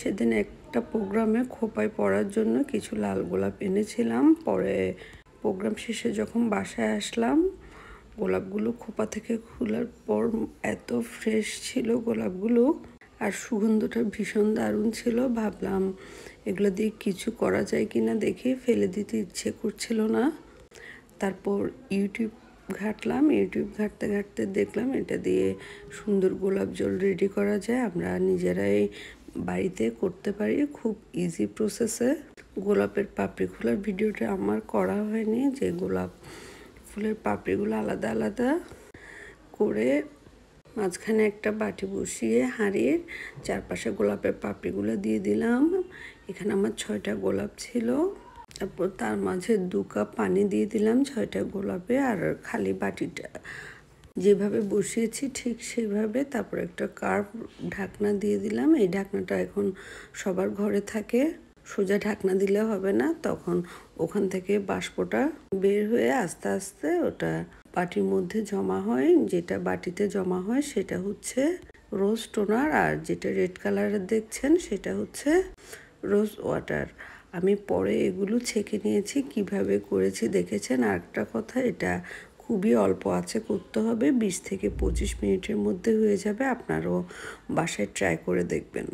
সেদিন একটা প্রোগ্রামে খোঁপায় পড়ার জন্য কিছু লাল গোলাপ এনেছিলাম। পরে প্রোগ্রাম শেষে যখন বাসায় আসলাম, গোলাপগুলো খোঁপা থেকে খোলার পর এত ফ্রেশ ছিল গোলাপগুলো, আর সুগন্ধটা ভীষণ দারুণ ছিল। ভাবলাম এগুলো দিয়ে কিছু করা যায় কিনা, দেখে ফেলে দিতে ইচ্ছে করছিল না। তারপর ইউটিউব ঘাঁটলাম। ইউটিউব ঘাঁটতে ঘাঁটতে দেখলাম এটা দিয়ে সুন্দর গোলাপ জল রেডি করা যায়। আমরা নিজেরাই বাড়িতে করতে পারি খুব ইজি প্রসেসে। গোলাপের পাপড়ি খোলার ভিডিওটা আমার করা হয়নি, যে গোলাপ ফুলের পাপড়িগুলো আলাদা আলাদা করে মাঝখানে একটা বাটি বসিয়ে হাঁড়ির চারপাশে গোলাপের পাপড়িগুলো দিয়ে দিলাম। এখানে আমার 6টা গোলাপ ছিল। তারপর তার মাঝে 2 কাপ পানি দিয়ে দিলাম 6টা গোলাপে, আর খালি বাটিটা যেভাবে বসিয়েছি ঠিক সেইভাবে। তারপর একটা কার্ভ ঢাকনা দিয়ে দিলাম। এই ঢাকনাটা এখন সবার ঘরে থাকে, সোজা ঢাকনা দিলে হবে না, তখন ওখান থেকে বাষ্পটা বের হয়ে আস্তে আস্তে ওটা বাটির মধ্যে জমা হয়। যেটা বাটিতে জমা হয় সেটা হচ্ছে রোজ টোনার, আর যেটা রেড কালারের দেখছেন সেটা হচ্ছে রোজ ওয়াটার। আমি পরে এগুলো ছেঁকে নিয়েছি, কিভাবে করেছি দেখেছেন। আর একটা কথা, এটা খুবই অল্প আঁচে করতে হবে, 20 থেকে 25 মিনিটের মধ্যে হয়ে যাবে। আপনারাও বাসায় ট্রাই করে দেখবেন।